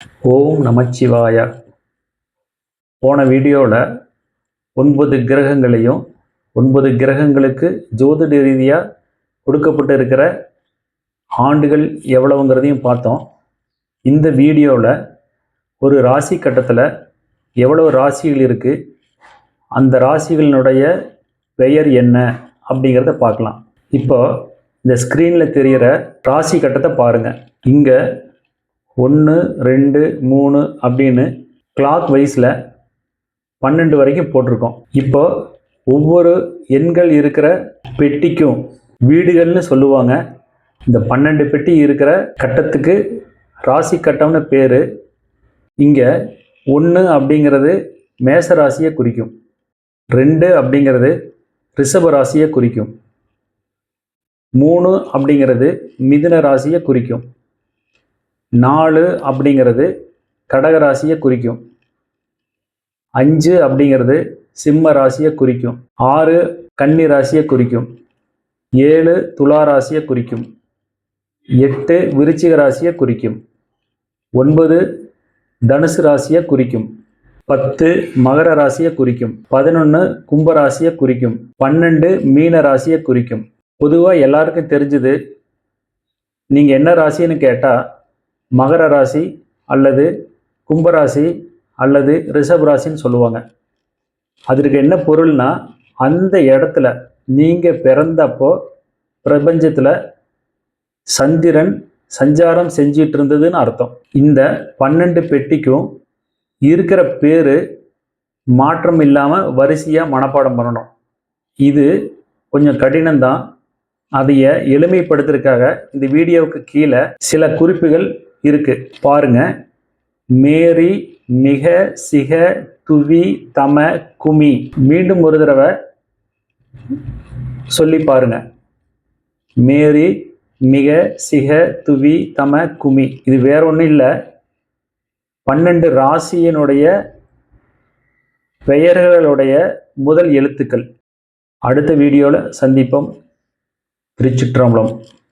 ஓம் நமச்சிவாய. போன வீடியோவில் 9 கிரகங்களையும் 9 கிரகங்களுக்கு ஜோதிட ரீதியாக கொடுக்கப்பட்டு இருக்கிற ஆண்டுகள் எவ்வளவுங்கிறதையும் பார்த்தோம். இந்த வீடியோவில் ஒரு ராசி கட்டத்தில் எவ்வளவு ராசிகள் இருக்குது, அந்த ராசிகளினுடைய பெயர் என்ன அப்படிங்கிறத பார்க்கலாம். இப்போ இந்த ஸ்க்ரீனில் தெரிகிற ராசி கட்டத்தை பாருங்கள். இங்கே 1 2 3 அப்படின்னு கிளாக் வைஸில் 12 வரைக்கும் போட்டிருக்கோம். இப்போ ஒவ்வொரு எண்கள் இருக்கிற பெட்டிக்கும் வீடுகள்னு சொல்லுவாங்க. இந்த 12 பெட்டி இருக்கிற கட்டத்துக்கு ராசி கட்டம்னு பேர். இங்கே 1 அப்படிங்கிறது மேச ராசியை குறிக்கும், 2 அப்படிங்கிறது ரிஷப ராசியை குறிக்கும், 3 அப்படிங்கிறது மிதுன ராசியை குறிக்கும், 4 அப்படிங்கிறது கடக ராசியை குறிக்கும், 5 அப்படிங்கிறது சிம்ம ராசியை குறிக்கும், 6 கன்னி ராசியை குறிக்கும், 7 துலா ராசியை குறிக்கும், 8 விருச்சிக ராசியை குறிக்கும், 9 தனுசு ராசியை குறிக்கும், 10 மகர ராசியை குறிக்கும், 11 கும்ப ராசியை குறிக்கும், 12 மீன ராசியை குறிக்கும். பொதுவாக எல்லாருக்கும் தெரிஞ்சது, நீங்கள் என்ன ராசின்னு கேட்டால் மகர ராசி அல்லது கும்பராசி அல்லது ரிஷப ராசின்னு சொல்லுவாங்க. அதற்கு என்ன பொருள்னா, அந்த இடத்துல நீங்கள் பிறந்தப்போ பிரபஞ்சத்தில் சந்திரன் சஞ்சாரம் செஞ்சிட்டு இருந்ததுன்னு அர்த்தம். இந்த 12 பெட்டிக்கும் இருக்கிற பேர் மாற்றம் இல்லாமல் வரிசையாக மனப்பாடம் பண்ணணும். இது கொஞ்சம் கடினம்தான். அதைய எளிமைப்படுத்துறதுக்காக இந்த வீடியோவுக்கு கீழே சில குறிப்புகள் இருக்கு, பாருங்க. மேரி, மிக, சிக, துவி, தம, குமி. மீண்டும் ஒரு தடவை சொல்லி பாருங்க. மேரி, மிக, சிக, துவி, தம, குமி. இது வேற ஒன்றும் இல்லை, 12 ராசியினுடைய பெயர்களுடைய முதல் எழுத்துக்கள். அடுத்த வீடியோவில் சந்திப்போம். திருச்சிற்றம்பலம்.